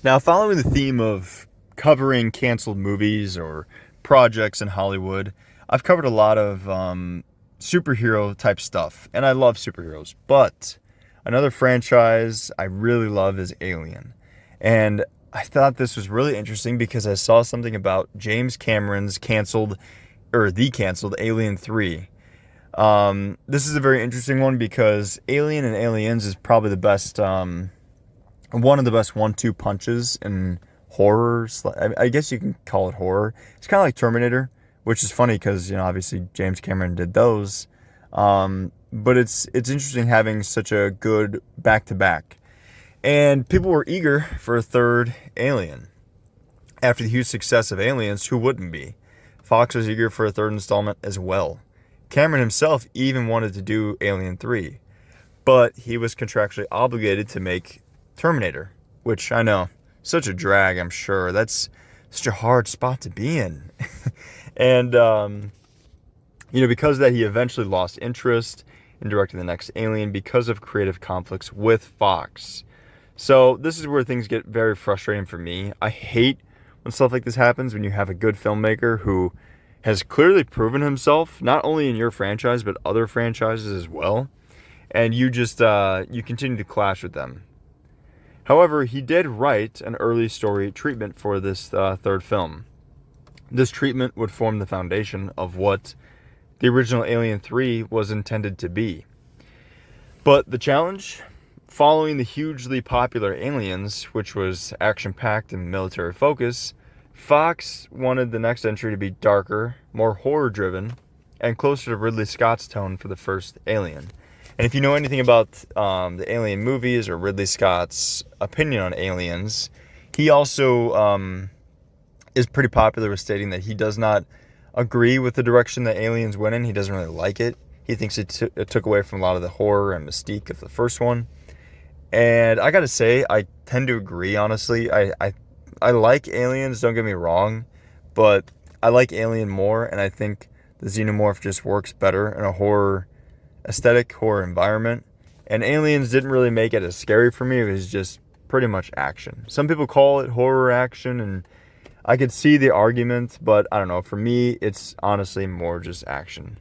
Now, following the theme of covering canceled movies or projects in Hollywood, I've covered a lot of superhero type stuff, and I love superheroes. But another franchise I really love is Alien. And I thought this was really interesting because I saw something about James Cameron's canceled Alien 3. This is a very interesting one because Alien and Aliens is probably the best, one of the best 1-2 punches in horror. I guess you can call it horror. It's kind of like Terminator, which is funny because, obviously James Cameron did those. But it's interesting having such a good back-to-back. And people were eager for a third Alien. After the huge success of Aliens, who wouldn't be? Fox was eager for a third installment as well. Cameron himself even wanted to do Alien 3, but he was contractually obligated to make Terminator, which I know, such a drag, I'm sure. That's such a hard spot to be in. And, because of that, he eventually lost interest in directing the next Alien because of creative conflicts with Fox. So this is where things get very frustrating for me. I hate when stuff like this happens, when you have a good filmmaker who has clearly proven himself, not only in your franchise, but other franchises as well. And you just, you continue to clash with them. However, he did write an early story treatment for this third film. This treatment would form the foundation of what the original Alien 3 was intended to be. But the challenge? Following the hugely popular Aliens, which was action-packed and military focus, Fox wanted the next entry to be darker, more horror-driven, and closer to Ridley Scott's tone for the first Alien. And if you know anything about the Alien movies or Ridley Scott's opinion on Aliens, he also is pretty popular with stating that he does not agree with the direction that Aliens went in. He doesn't really like it. He thinks it took away from a lot of the horror and mystique of the first one. And I gotta say, I tend to agree, honestly. I like Aliens, don't get me wrong, but I like Alien more, and I think the Xenomorph just works better in a horror aesthetic, horror environment. And Aliens didn't really make it as scary for me. It was just pretty much action. Some people call it horror action, and I could see the argument, but I don't know. For me, it's honestly more just action.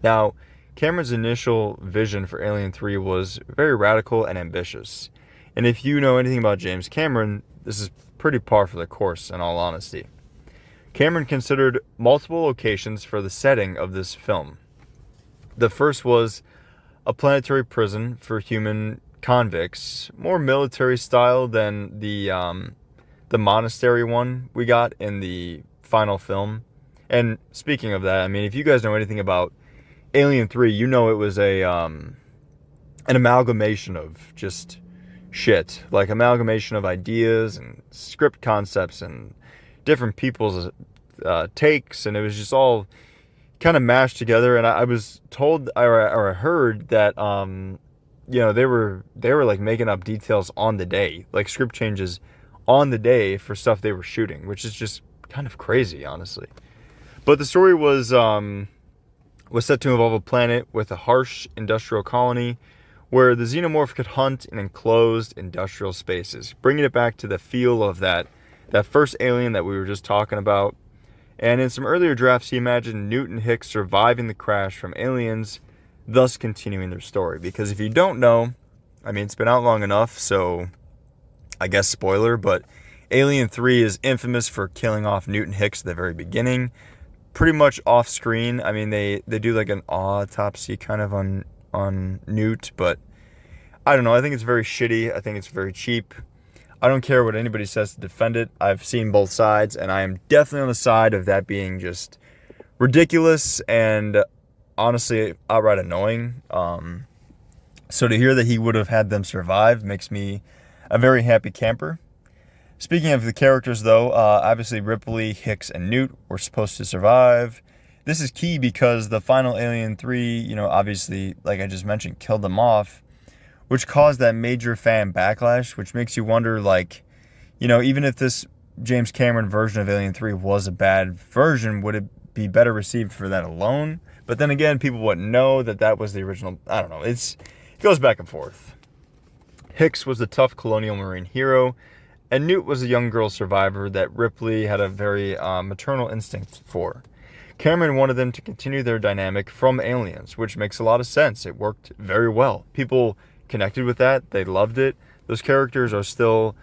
Now, Cameron's initial vision for Alien 3 was very radical and ambitious. And if you know anything about James Cameron, this is pretty par for the course, in all honesty. Cameron considered multiple locations for the setting of this film. The first was a planetary prison for human convicts, more military style than the monastery one we got in the final film. And speaking of that, I mean, if you guys know anything about Alien 3, you know it was an amalgamation of just shit. Like amalgamation of ideas and script concepts and different people's takes, and it was just all kind of mashed together. And I was told, or I heard that they were like making up details on the day, like script changes on the day for stuff they were shooting, which is just kind of crazy, honestly. But the story was set to involve a planet with a harsh industrial colony where the Xenomorph could hunt in enclosed industrial spaces, bringing it back to the feel of that first Alien that we were just talking about. And in some earlier drafts, he imagined Newt and Hicks surviving the crash from Aliens, thus continuing their story. Because if you don't know, I mean, it's been out long enough, so I guess spoiler, but Alien 3 is infamous for killing off Newt and Hicks at the very beginning, pretty much off screen. I mean, they do like an autopsy kind of on Newt, but I don't know. I think it's very shitty. I think it's very cheap. I don't care what anybody says to defend it. I've seen both sides, and I am definitely on the side of that being just ridiculous and honestly outright annoying. So to hear that he would have had them survive makes me a very happy camper. Speaking of the characters, though, obviously Ripley, Hicks, and Newt were supposed to survive. This is key because the final Alien 3, obviously, like I just mentioned, killed them off, which caused that major fan backlash, which makes you wonder, even if this James Cameron version of Alien 3 was a bad version, would it be better received for that alone? But then again, people wouldn't know that was the original. I don't know. It goes back and forth. Hicks was a tough colonial marine hero, And Newt was a young girl survivor that Ripley had a very maternal instinct for. Cameron wanted them to continue their dynamic from Aliens, which makes a lot of sense. It worked very well. People connected with that. They loved it. Those characters are still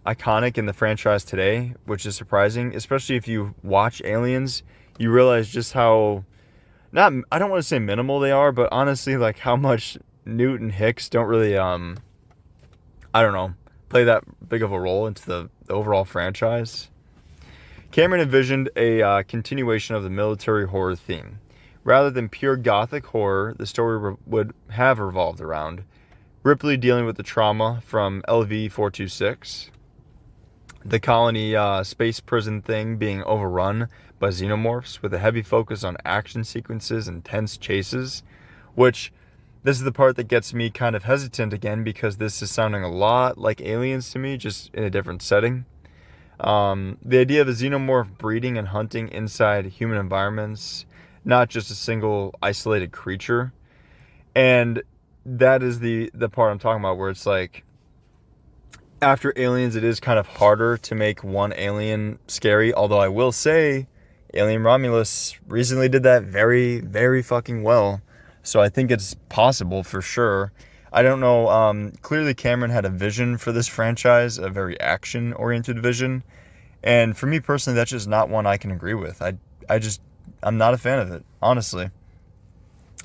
iconic in the franchise today, which is surprising, especially if you watch Aliens. You realize just how, not, I don't want to say minimal they are, but honestly, like how much Newt and Hicks don't really, I don't know, play that big of a role into the overall franchise. Cameron envisioned a continuation of the military horror theme. Rather than pure gothic horror, the story would have revolved around Ripley dealing with the trauma from LV-426, the colony space prison thing being overrun by xenomorphs with a heavy focus on action sequences and tense chases, which this is the part that gets me kind of hesitant again because this is sounding a lot like Aliens to me, just in a different setting. The idea of a xenomorph breeding and hunting inside human environments, not just a single isolated creature. And that is the part I'm talking about where it's like, after Aliens, it is kind of harder to make one alien scary. Although I will say, Alien Romulus recently did that very, very fucking well. So I think it's possible for sure. I don't know. Clearly, Cameron had a vision for this franchise, a very action-oriented vision. And for me personally, that's just not one I can agree with. I'm not a fan of it, honestly.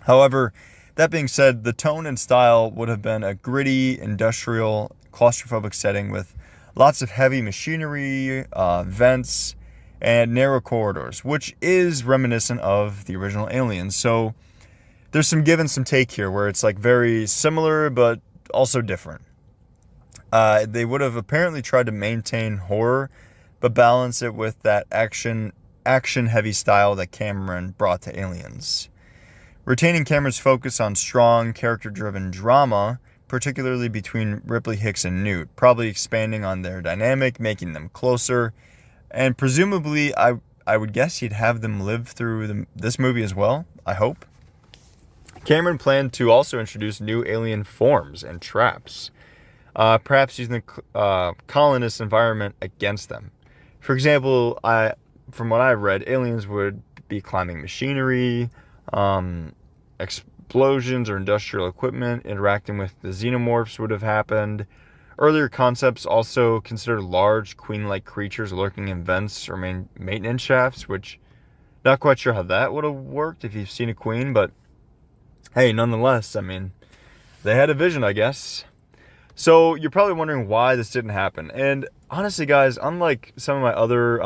However, that being said, the tone and style would have been a gritty, industrial, claustrophobic setting with lots of heavy machinery, vents, and narrow corridors, which is reminiscent of the original Aliens. So there's some give and some take here where it's like very similar but also different. They would have apparently tried to maintain horror but balance it with that action heavy style that Cameron brought to Aliens. Retaining Cameron's focus on strong character driven drama, particularly between Ripley, Hicks, and Newt, probably expanding on their dynamic, making them closer, and presumably I would guess he'd have them live through this movie as well, I hope. Cameron planned to also introduce new alien forms and traps, perhaps using the colonist environment against them. For example, from what I've read, aliens would be climbing machinery, explosions or industrial equipment, interacting with the xenomorphs would have happened. Earlier concepts also considered large queen-like creatures lurking in vents or maintenance shafts, which not quite sure how that would have worked if you've seen a queen, but hey, nonetheless, I mean, they had a vision, I guess. So you're probably wondering why this didn't happen. And honestly, guys, unlike some of my other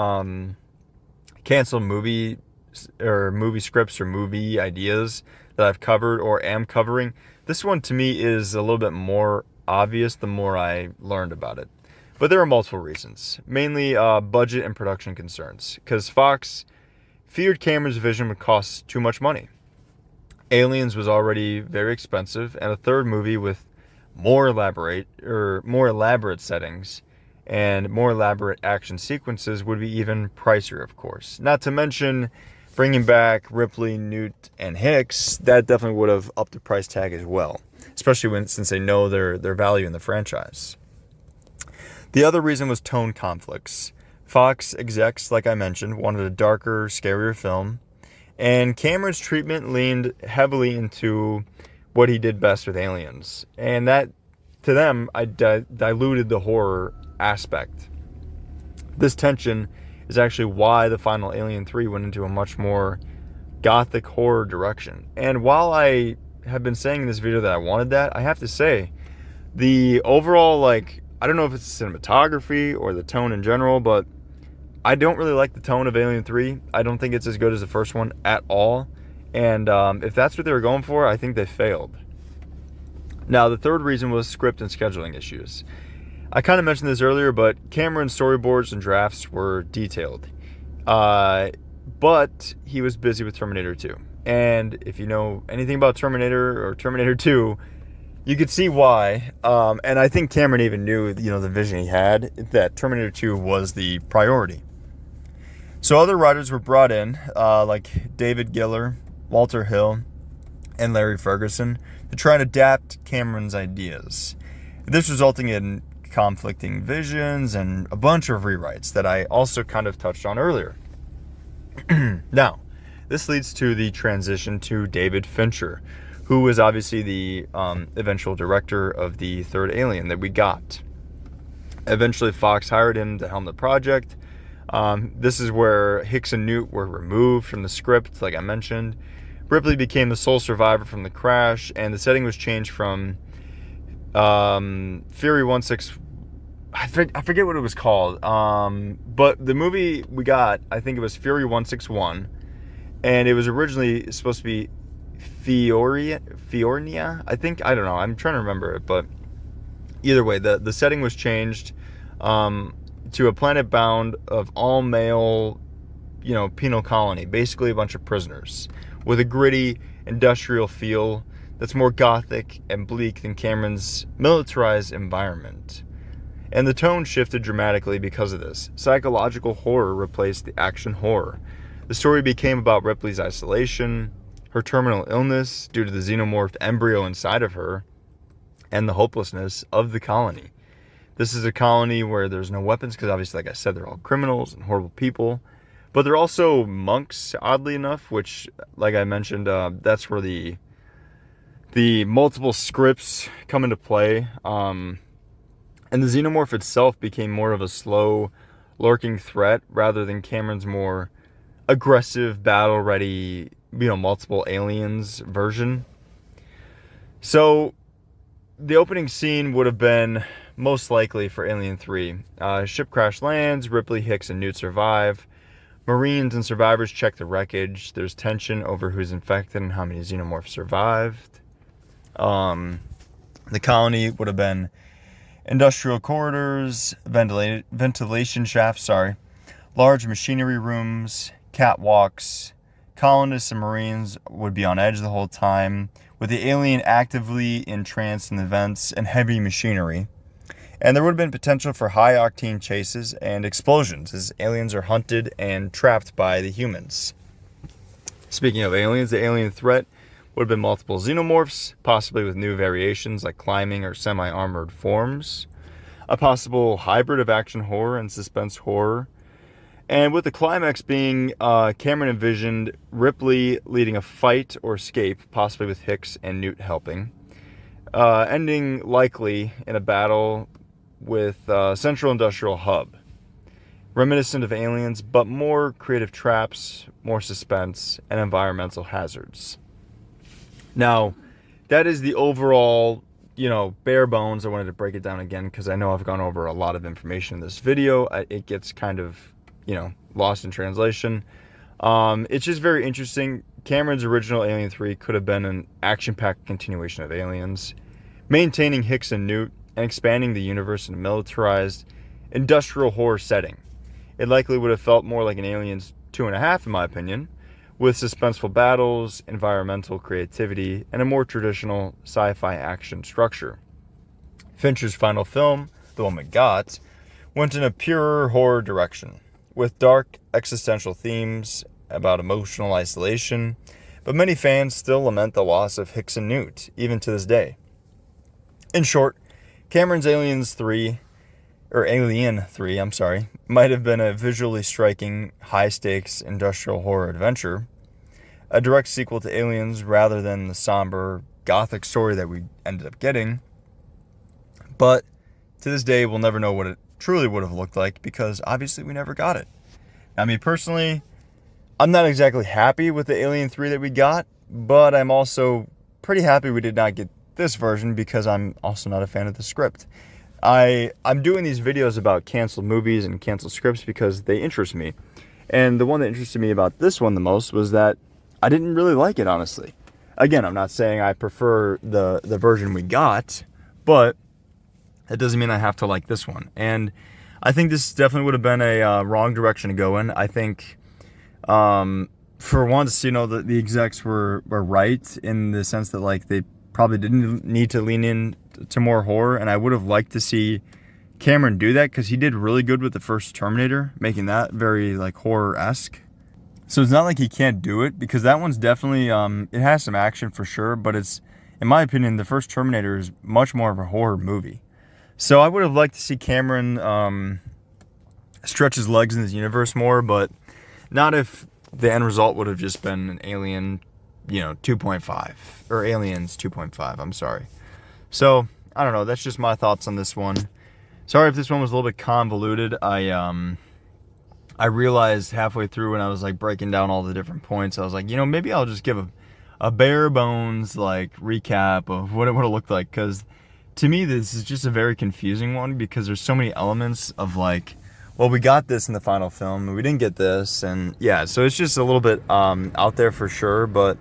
canceled movie scripts or movie ideas that I've covered or am covering, this one to me is a little bit more obvious the more I learned about it. But there are multiple reasons, mainly budget and production concerns, because Fox feared Cameron's vision would cost too much money. Aliens was already very expensive, and a third movie with more elaborate settings and more elaborate action sequences would be even pricier, of course. Not to mention bringing back Ripley, Newt, and Hicks, that definitely would have upped the price tag as well, especially since they know their value in the franchise. The other reason was tone conflicts. Fox execs, like I mentioned, wanted a darker, scarier film, and Cameron's treatment leaned heavily into what he did best with Aliens, and that, to them, diluted the horror aspect. This tension is actually why the final Alien 3 went into a much more gothic horror direction. And while I have been saying in this video that I wanted that, I have to say, the overall, I don't know if it's the cinematography or the tone in general, but I don't really like the tone of Alien 3. I don't think it's as good as the first one at all. And if that's what they were going for, I think they failed. Now, the third reason was script and scheduling issues. I kind of mentioned this earlier, but Cameron's storyboards and drafts were detailed. But he was busy with Terminator 2. And if you know anything about Terminator or Terminator 2, you could see why. And I think Cameron even knew, the vision he had, that Terminator 2 was the priority. So other writers were brought in, like David Giller, Walter Hill, and Larry Ferguson, to try and adapt Cameron's ideas. This resulting in conflicting visions, and a bunch of rewrites that I also kind of touched on earlier. Now, this leads to the transition to David Fincher, who was obviously the eventual director of the third Alien that we got. Eventually, Fox hired him to helm the project. This is where Hicks and Newt were removed from the script, like I mentioned. Ripley became the sole survivor from the crash, and the setting was changed from Fury 16... I forget what it was called, but the movie we got, I think it was Fury 161, and it was originally supposed to be Fiornia, I think. I don't know. I'm trying to remember it, but either way, the setting was changed to a planet bound of all-male, penal colony, basically a bunch of prisoners, with a gritty, industrial feel that's more gothic and bleak than Cameron's militarized environment. And the tone shifted dramatically because of this. Psychological horror replaced the action horror. The story became about Ripley's isolation, her terminal illness due to the xenomorphed embryo inside of her, and the hopelessness of the colony. This is a colony where there's no weapons, because obviously, like I said, they're all criminals and horrible people. But they're also monks, oddly enough, which, like I mentioned, that's where the multiple scripts come into play. And the xenomorph itself became more of a slow, lurking threat rather than Cameron's more aggressive, battle-ready, multiple aliens version. So the opening scene would have been most likely for Alien 3. Ship crash lands, Ripley, Hicks, and Newt survive. Marines and survivors check the wreckage. There's tension over who's infected and how many xenomorphs survived. The colony would have been industrial corridors, ventilation shafts, large machinery rooms, catwalks. Colonists and Marines would be on edge the whole time, with the alien actively entranced in the vents and heavy machinery. And there would have been potential for high-octane chases and explosions as aliens are hunted and trapped by the humans. Speaking of aliens, the alien threat would have been multiple xenomorphs, possibly with new variations like climbing or semi-armored forms. A possible hybrid of action horror and suspense horror. And with the climax being, Cameron envisioned Ripley leading a fight or escape, possibly with Hicks and Newt helping. Ending likely in a battle with Central Industrial Hub. Reminiscent of Aliens, but more creative traps, more suspense, and environmental hazards. Now, that is the overall, bare bones. I wanted to break it down again because I know I've gone over a lot of information in this video. It gets kind of, lost in translation. It's just very interesting. Cameron's original Alien 3 could have been an action-packed continuation of Aliens, maintaining Hicks and Newt and expanding the universe in a militarized, industrial horror setting. It likely would have felt more like an Aliens 2.5, in my opinion, with suspenseful battles, environmental creativity, and a more traditional sci-fi action structure. Fincher's final film, the one we got, went in a purer horror direction, with dark existential themes about emotional isolation, but many fans still lament the loss of Hicks and Newt, even to this day. In short, Cameron's Alien 3, might have been a visually striking, high-stakes industrial horror adventure, a direct sequel to Aliens rather than the somber, gothic story that we ended up getting. But to this day, we'll never know what it truly would have looked like because obviously we never got it. Now, me personally, I'm not exactly happy with the Alien 3 that we got, but I'm also pretty happy we did not get this version because I'm also not a fan of the script. I'm doing these videos about canceled movies and canceled scripts because they interest me. And the one that interested me about this one the most was that I didn't really like it, honestly. Again, I'm not saying I prefer the version we got, but that doesn't mean I have to like this one. And I think this definitely would have been a wrong direction to go in. I think, for once, the execs were right in the sense that, like, they probably didn't need to lean in to more horror, and I would have liked to see Cameron do that because he did really good with the first Terminator, making that very, like, horror-esque. So it's not like he can't do it, because that one's definitely, it has some action for sure, but it's, in my opinion, the first Terminator is much more of a horror movie. So I would have liked to see Cameron stretch his legs in this universe more, but not if the end result would have just been an Alien, 2.5 or Aliens 2.5. I'm sorry. So I don't know. That's just my thoughts on this one. Sorry if this one was a little bit convoluted. I realized halfway through when I was like breaking down all the different points, I was like, maybe I'll just give a bare bones like recap of what it would have looked like, because to me this is just a very confusing one, because there's so many elements of like, well, we got this in the final film and we didn't get this, and yeah, so it's just a little bit out there for sure. But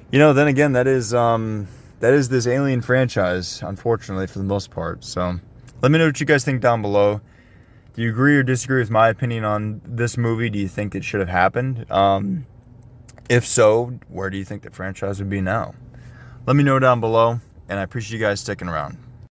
then again, that is this Alien franchise, unfortunately, for the most part. So let me know what you guys think down below. Do you agree or disagree with my opinion on this movie? Do you think it should have happened? If so, where do you think the franchise would be now? Let me know down below, and I appreciate you guys sticking around.